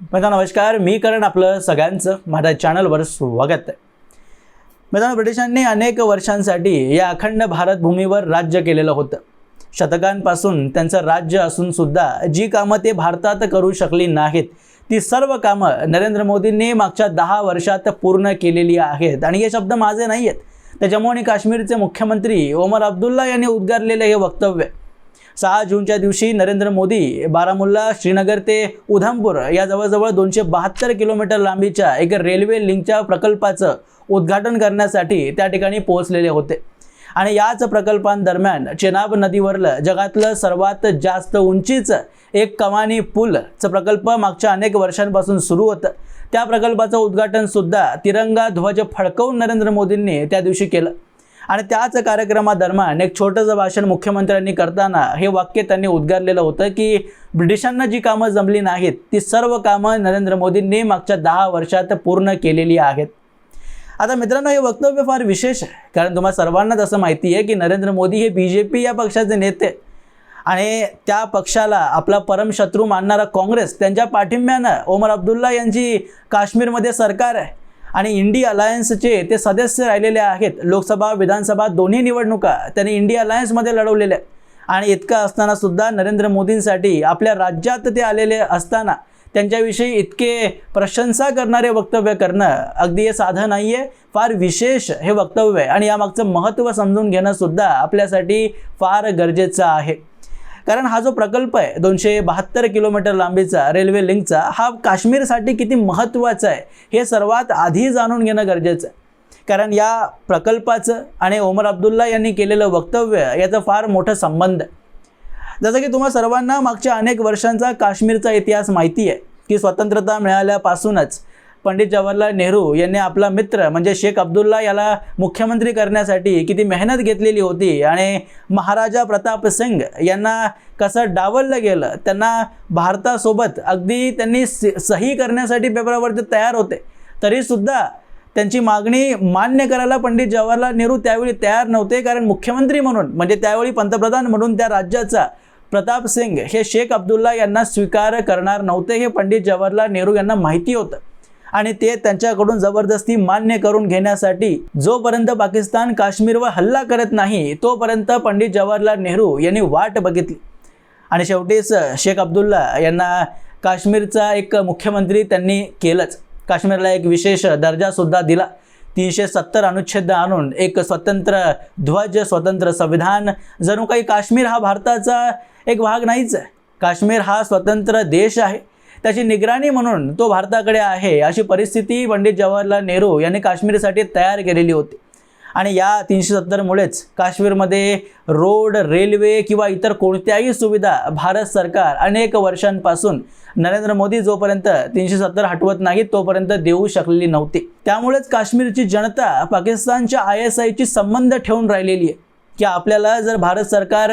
मित्रांनो नमस्कार, मी करण आपलं सगळ्यांचं माझ्या चॅनलवर स्वागत आहे। मित्रांनो ब्रिटिशांनी अनेक वर्षांसाठी या अखंड भारत भूमीवर राज्य केलेलं होतं। शतकांपासून त्यांचं राज्य असून सुद्धा जी कामं ते भारतात करू शकली नाहीत ती सर्व कामं नरेंद्र मोदींनी मागच्या 10 वर्षात पूर्ण केलेली आहेत। आणि हे शब्द माझे नाही आहेत, तर जम्मू आणि काश्मीरचे मुख्यमंत्री ओमर अब्दुल्ला यांनी उद्गारलेले हे वक्तव्य 6 जूनच्या दिवशी नरेंद्र मोदी बारामुल्ला श्रीनगर ते उधमपूर या जवळजवळ 272 किलोमीटर लांबीच्या एक रेल्वे लिंकच्या प्रकल्पाचं उद्घाटन करण्यासाठी त्या ठिकाणी पोहोचलेले होते। आणि याच प्रकल्पांदरम्यान चेनाब नदीवरलं जगातलं सर्वात जास्त उंचीचं एक कमानी पूलचं प्रकल्प मागच्या अनेक वर्षांपासून सुरू होतं। त्या प्रकल्पाचं उद्घाटन सुद्धा तिरंगा ध्वज फडकवून नरेंद्र मोदींनी त्या दिवशी केलं। आणि त्याच कार्यक्रमादरम्यान एक छोटंसं भाषण मुख्यमंत्र्यांनी करताना हे वाक्य त्यांनी उद्गारलेलं होतं की ब्रिटिशांना जी कामं जमली नाहीत ती सर्व कामं नरेंद्र मोदींनी मागच्या 10 वर्षात पूर्ण केलेली आहेत। आता मित्रांनो हे वक्तव्य फार विशेष आहे, कारण तुम्हाला सर्वांनाच असं माहिती आहे की नरेंद्र मोदी हे बीजेपी या पक्षाचे नेते आणि त्या पक्षाला आपला परमशत्रू मानणारा काँग्रेस त्यांच्या पाठिंब्यानं ओमर अब्दुल्ला यांची काश्मीरमध्ये सरकार आहे आणि इंडिया अलायन्सचे ते सदस्य राहिलेले आहेत। लोकसभा विधानसभा दोन्ही निवडणुका त्यांनी इंडिया अलायन्समध्ये लढवलेल्या आणि इतकं असताना सुद्धा नरेंद्र मोदींसाठी आपल्या राज्यात ते आलेले असताना त्यांच्याविषयी इतके प्रशंसा करणारे वक्तव्य करणं अगदी हे साधं नाही आहे, फार विशेष हे वक्तव्य आहे। आणि यामागचं महत्त्व समजून घेणं सुद्धा आपल्यासाठी फार गरजेचं आहे, कारण हा जो प्रकल्प आहे 272 किलोमीटर लांबीचा रेल्वे लिंकचा हा काश्मीरसाठी किती महत्त्वाचा आहे हे सर्वात आधी जाणून घेणं गरजेचं आहे। कारण या प्रकल्पाचं आणि ओमर अब्दुल्ला यांनी केलेलं वक्तव्य याचा फार मोठा संबंध आहे। जसं की तुम्हा सर्वांना मागच्या अनेक वर्षांचा काश्मीरचा इतिहास माहिती आहे की स्वतंत्रता मिळाल्यापासूनच पंडित जवाहरलाल नेहरू यांनी आपला मित्र म्हणजे शेख अब्दुल्ला याला मुख्यमंत्री करण्यासाठी किती मेहनत घेतलेली होती आणि महाराजा प्रताप सिंग यांना कसं डावललं गेलं, त्यांना भारतासोबत अगदी त्यांनी सही करण्यासाठी पेपरावरती तयार होते, तरीसुद्धा त्यांची मागणी मान्य करायला पंडित जवाहरलाल नेहरू त्यावेळी तयार नव्हते। कारण मुख्यमंत्री म्हणून म्हणजे त्यावेळी पंतप्रधान म्हणून त्या राज्याचा प्रताप सिंग हे शेख अब्दुल्ला यांना स्वीकार करणार नव्हते, हे पंडित जवाहरलाल नेहरू यांना माहिती होतं। आणि ते त्यांच्याकडून जबरदस्ती मान्य करून घेण्यासाठी जोपर्यंत पाकिस्तान काश्मीरवर हल्ला करत नाही तोपर्यंत पंडित जवाहरलाल नेहरू यांनी वाट बघितली। आणि शेवटीच शेख अब्दुल्ला यांना काश्मीरचा एक मुख्यमंत्री त्यांनी केलंच। काश्मीरला एक विशेष दर्जासुद्धा दिला, 370 अनुच्छेद आणून एक स्वतंत्र ध्वज, स्वतंत्र संविधान। जणू काही काश्मीर हा भारताचा एक भाग नाहीच आहे, काश्मीर हा स्वतंत्र देश आहे, त्याची निगराणी म्हणून तो भारताकडे आहे, अशी परिस्थिती पंडित जवाहरलाल नेहरू यांनी काश्मीरसाठी तयार केलेली होती। आणि या 370 मुळेच काश्मीरमध्ये रोड, रेल्वे किंवा इतर कोणत्याही सुविधा भारत सरकार अनेक वर्षांपासून नरेंद्र मोदी जोपर्यंत 370 हटवत नाही तोपर्यंत देऊ शकलेली नव्हती। त्यामुळेच काश्मीरची जनता पाकिस्तानच्या ISIची संबंध ठेवून राहिलेली आहे की आपल्याला जर भारत सरकार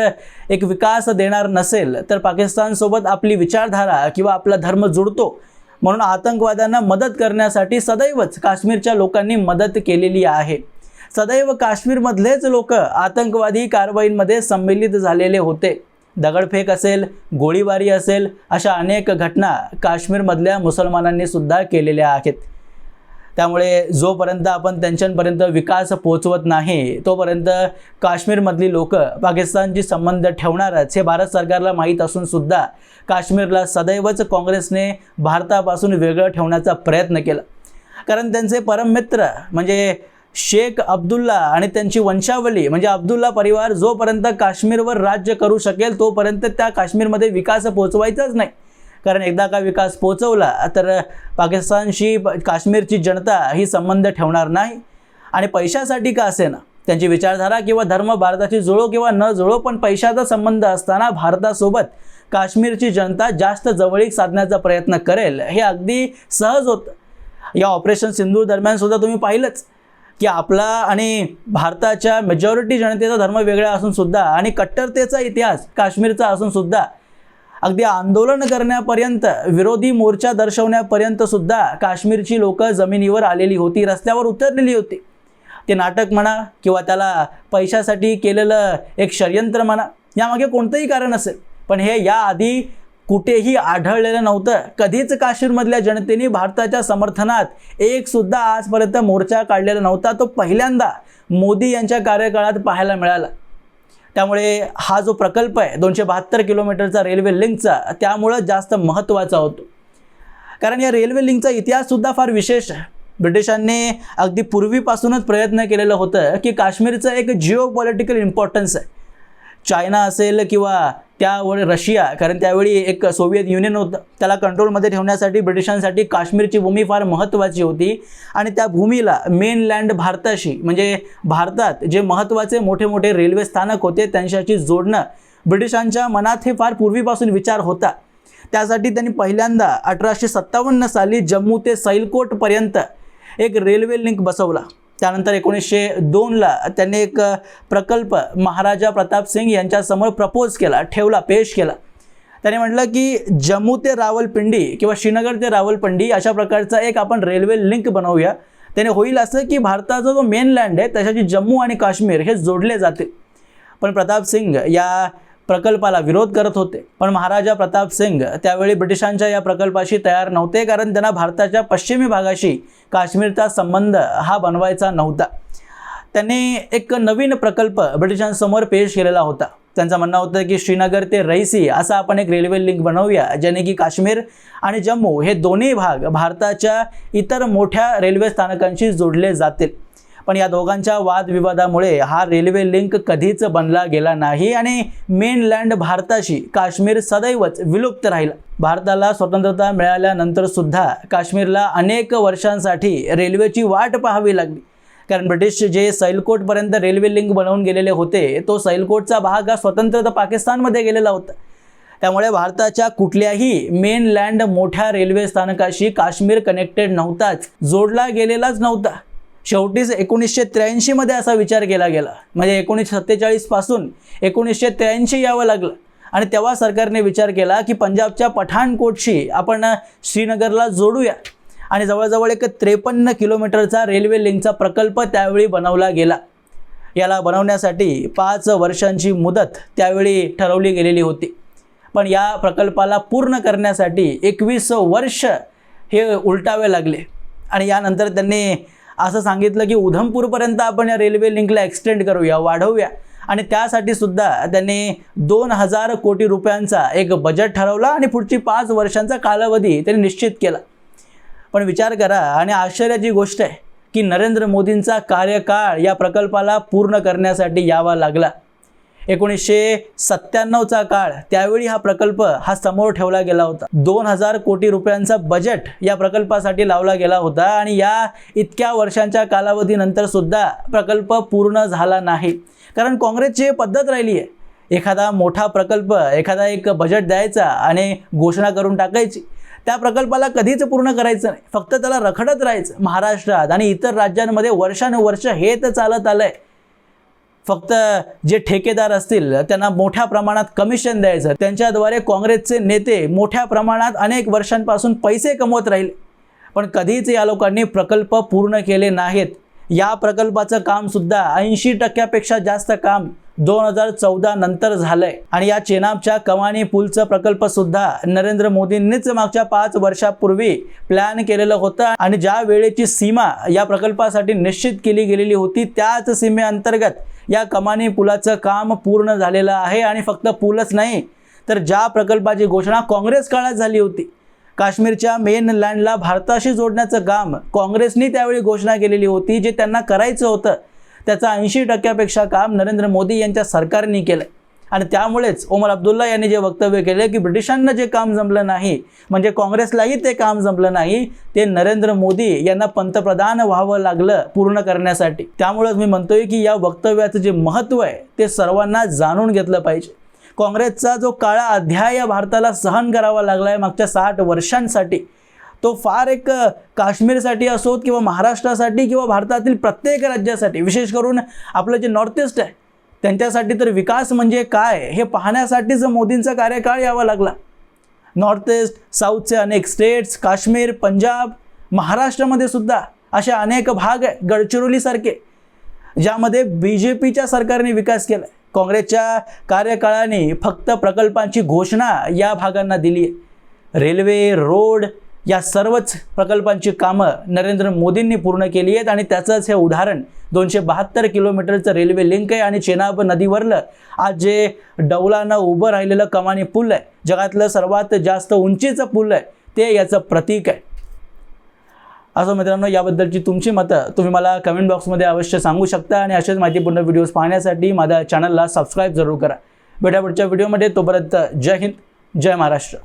एक विकास देणार नसेल तर पाकिस्तानसोबत आपली विचारधारा किंवा आपला धर्म जुळतो, म्हणून आतंकवाद्यांना मदत करण्यासाठी सदैवच काश्मीरच्या लोकांनी मदत केलेली आहे। सदैव काश्मीरमधलेच लोक आतंकवादी कारवाईंमध्ये संमिलित झालेले होते। दगडफेक असेल, गोळीबारी असेल, अशा अनेक घटना काश्मीरमधल्या मुसलमानांनी सुद्धा केलेल्या आहेत। त्यामुळे जोपर्यंत आपण त्यांच्यापर्यंत विकास पोहोचवत नाही तोपर्यंत काश्मीरमधली लोक पाकिस्तानशी संबंध ठेवणारच हे भारत सरकारला माहीत असून सुद्धा काश्मीरला सदैवच काँग्रेसने भारतापासून वेगळं ठेवण्याचा प्रयत्न केला। कारण त्यांचे परममित्र म्हणजे शेख अब्दुल्ला आणि त्यांची वंशावली म्हणजे अब्दुल्ला परिवार जोपर्यंत काश्मीरवर राज्य करू शकेल तोपर्यंत त्या काश्मीरमध्ये विकास पोहोचवायचाच नाही। कारण एकदा का विकास पोहोचवला तर पाकिस्तानशी काश्मीरची जनता ही संबंध ठेवणार नाही। आणि पैशासाठी का असेना, त्यांची विचारधारा किंवा धर्म भारताची जुळो किंवा न जुळो, पण पैशाचा संबंध असताना भारतासोबत काश्मीरची जनता जास्त जवळीक साधण्याचा प्रयत्न करेल हे अगदी सहज होतं। या ऑपरेशन सिंधूर दरम्यान सुद्धा तुम्ही पाहिलंच की आपला आणि भारताच्या मेजॉरिटी जनतेचा धर्म वेगळा असून सुद्धा आणि कट्टरतेचा इतिहास काश्मीरचा असून सुद्धा अगदी आंदोलन करण्यापर्यंत, विरोधी मोर्चा दर्शवण्यापर्यंत सुद्धा काश्मीरची लोक जमिनीवर आलेली होती, रस्त्यावर उतरलेली होती। ते नाटक म्हणा किंवा त्याला पैशासाठी केलेलं एक षडयंत्र म्हणा, यामागे कोणतंही कारण असेल, पण हे याआधी कुठेही आढळलेलं नव्हतं. कधीच काश्मीरमधल्या जनतेने भारताच्या समर्थनात एक सुद्धा आजपर्यंत मोर्चा काढलेला नव्हता. तो पहिल्यांदा मोदी यांच्या कार्यकाळात पाहायला मिळाला. त्यामुळे हा जो प्रकल्प आहे 272 किलोमीटरचा रेल्वे लिंकचा, त्यामुळं जास्त महत्त्वाचा होतो. कारण या रेल्वे लिंकचा इतिहाससुद्धा फार विशेष आहे. ब्रिटिशांनी अगदी पूर्वीपासूनच प्रयत्न केलेलं होतं की काश्मीरचं एक जिओ पॉलिटिकल इम्पॉर्टन्स आहे. चायना असेल किंवा त्यावर रशिया, कारण त्यावेळी एक सोव्हिएत युनियन होतं, त्याला कंट्रोलमध्ये ठेवण्यासाठी ब्रिटिशांसाठी काश्मीरची भूमी फार महत्त्वाची होती. आणि त्या भूमीला मेनलँड भारताशी, म्हणजे भारतात जे महत्त्वाचे मोठे मोठे रेल्वे स्थानक होते त्यांच्याशी जोडणं ब्रिटिशांच्या मनात हे फार पूर्वीपासून विचार होता. त्यासाठी त्यांनी पहिल्यांदा 1857 साली जम्मू ते सैलकोटपर्यंत एक रेल्वे लिंक बसवला. त्यानंतर 1902ला त्यांनी एक प्रकल्प महाराजा प्रताप सिंग यांच्यासमोर प्रपोज केला, पेश केला. त्याने म्हटलं की जम्मू ते रावलपिंडी किंवा श्रीनगर ते रावलपिंडी अशा प्रकारचा एक आपण रेल्वे लिंक बनवूया. त्याने होईल असं की भारताचा जो मेनलँड आहे त्याच्याशी जम्मू आणि काश्मीर हे जोडले जातील. पण प्रताप सिंग या प्रकल्पाला विरोध करत होते. पण महाराजा प्रताप सिंग त्यावेळी ब्रिटिशांच्या या प्रकल्पाशी तयार नव्हते, कारण त्यांना भारताच्या पश्चिमी भागाशी काश्मीरचा संबंध हा बनवायचा नव्हता. त्यांनी एक नवीन प्रकल्प ब्रिटिशांसमोर पेश केलेला होता. त्यांचं म्हणणं होतं की श्रीनगर ते रईसी असा आपण एक रेल्वे लिंक बनवूया, ज्याने की काश्मीर आणि जम्मू हे दोन्ही भाग भारताच्या इतर मोठ्या रेल्वे स्थानकांशी जोडले जातील. पण या दोघांच्या वादविवादामुळे हा रेल्वे लिंक कधीच बनला गेला नाही आणि मेनलँड भारताशी काश्मीर सदैवच विलुप्त राहिला. भारताला स्वतंत्रता मिळाल्यानंतर सुद्धा काश्मीरला अनेक वर्षांसाठी रेल्वेची वाट पाहावी लागली. कारण ब्रिटिश जे सैलकोटपर्यंत रेल्वे लिंक बनवून गेलेले होते, तो सैलकोटचा भाग हा स्वतंत्र पाकिस्तानमध्ये गेलेला होता. त्यामुळे भारताच्या कुठल्याही मेनलँड मोठ्या रेल्वे स्थानकाशी काश्मीर कनेक्टेड नव्हताच, जोडला गेलेलाच नव्हता. शेवटीच 1983 मध्ये असा विचार केला गेला, म्हणजे 1947 पासून 1983 यावं लागलं. आणि तेव्हा सरकारने विचार केला की पंजाबच्या पठाणकोटशी आपण श्रीनगरला जोडूया. आणि जवळजवळ एक 53 किलोमीटरचा रेल्वे लिंकचा प्रकल्प त्यावेळी बनवला गेला. याला बनवण्यासाठी 5 वर्षांची मुदत त्यावेळी ठरवली गेलेली होती. पण या प्रकल्पाला पूर्ण करण्यासाठी 21 वर्ष हे उलटावे लागले. आणि यानंतर त्यांनी असं सांगितलं की उधमपूरपर्यंत आपण या रेल्वे लिंकला एक्सटेंड करूया, वाढवूया. आणि त्यासाठी सुद्धा त्यांनी 2000 कोटी रुपयांचा एक बजेट ठरवला आणि पुढची 5 वर्षांचा कालावधी त्यांनी निश्चित केला. पण विचार करा, आणि आश्चर्याची गोष्ट आहे की नरेंद्र मोदींचा कार्यकाळ या प्रकल्पाला पूर्ण करण्यासाठी यावा लागला. 1997चा काळ, त्यावेळी हा प्रकल्प हा समोर ठेवला गेला होता. 2000 कोटी रुपयांचा बजेट या प्रकल्पासाठी लावला गेला होता. आणि या इतक्या वर्षांच्या कालावधीनंतर सुद्धा प्रकल्प पूर्ण झाला नाही. कारण काँग्रेसची पद्धत राहिली आहे, एखादा मोठा प्रकल्प, एखादा एक बजेट द्यायचा आणि घोषणा करून टाकायची. त्या प्रकल्पाला कधीच पूर्ण करायचं नाही, फक्त त्याला रखडत राहायचं. महाराष्ट्रात आणि इतर राज्यांमध्ये वर्षानुवर्ष हे तर चालत आलंय. फक्त जे ठेकेदार असतील त्यांना मोठ्या प्रमाणात कमिशन द्यायचं, त्यांच्याद्वारे काँग्रेसचे नेते मोठ्या प्रमाणात अनेक वर्षांपासून पैसे कमवत राहिले. पण कधीच या लोकांनी प्रकल्प पूर्ण केले नाहीत. या प्रकल्पाचं काम सुद्धा 80% जास्त काम 2014 नंतर झालंय. आणि या चेनाबच्या कमानी पूलचं प्रकल्प सुद्धा नरेंद्र मोदींनीच मागच्या 5 वर्षापूर्वी प्लॅन केलेलं होतं. आणि ज्या वेळेची सीमा या प्रकल्पासाठी निश्चित केली गेलेली होती, त्याच सीमेअंतर्गत या कमानी पुलाचं काम पूर्ण झालेलं आहे. आणि फक्त पूलच नाही, तर ज्या प्रकल्पाची घोषणा काँग्रेस काळात झाली होती, काश्मीरच्या मेनलँडला भारताशी जोडण्याचं काम काँग्रेसने त्यावेळी घोषणा केलेली होती, जे त्यांना करायचं होतं, त्याचं 80% काम नरेंद्र मोदी यांच्या सरकारने केलं. आणि त्यामुळेच ओमर अब्दुल्ला यांनी जे वक्तव्य केले की ब्रिटिशांना जे काम जमलं नाही, म्हणजे काँग्रेसलाही ते काम जमलं नाही, ते नरेंद्र मोदी यांना पंतप्रधान व्हावं लागलं पूर्ण करण्यासाठी. त्यामुळेच मी म्हणतोय की या वक्तव्याचं जे महत्त्व आहे ते सर्वांना जाणून घेतलं पाहिजे. काँग्रेसचा जो काळा अध्याय भारताला सहन करावा लागला आहे मागच्या 60 वर्षांसाठी, तो फार एक काश्मीरसाठी असोत किंवा महाराष्ट्रासाठी किंवा भारतातील प्रत्येक राज्यासाठी, विशेष करून आपलं जे नॉर्थ ईस्ट आहे त्यांच्यासाठी तर विकास म्हणजे काय हे पाहण्यासाठीच मोदींचा कार्यकाळ यावा लागला. नॉर्थ ईस्ट, साऊथचे अनेक स्टेट्स, काश्मीर, पंजाब, महाराष्ट्रामध्ये सुद्धा असे अनेक भाग आहे, गडचिरोलीसारखे, ज्यामध्ये BJPच्या सरकारने विकास केला आहे. काँग्रेसच्या कार्यकाळाने फक्त प्रकल्पांची घोषणा या भागांना दिली आहे। रेल्वे, रोड या सर्वच प्रकल्पांची कामं नरेंद्र मोदींनी पूर्ण केली आहेत आणि त्याचंच हे उदाहरण 272 किलोमीटरचं रेल्वे लिंक आहे आणि चेनाब नदीवरलं आज जे डौलानं उभं राहिलेलं कमानी पूल आहे, जगातलं सर्वात जास्त उंचीचं पूल आहे, ते याचं प्रतीक आहे। असं मित्रांनो, याबद्दलची तुमची मतं तुम्ही मला कमेंट बॉक्समध्ये अवश्य सांगू शकता आणि असेच माहितीपूर्ण व्हिडिओज पाहण्यासाठी माझ्या चॅनलला सबस्क्राईब जरूर करा। भेटा पुढच्या व्हिडिओमध्ये, तोपर्यंत जय हिंद, जय महाराष्ट्र।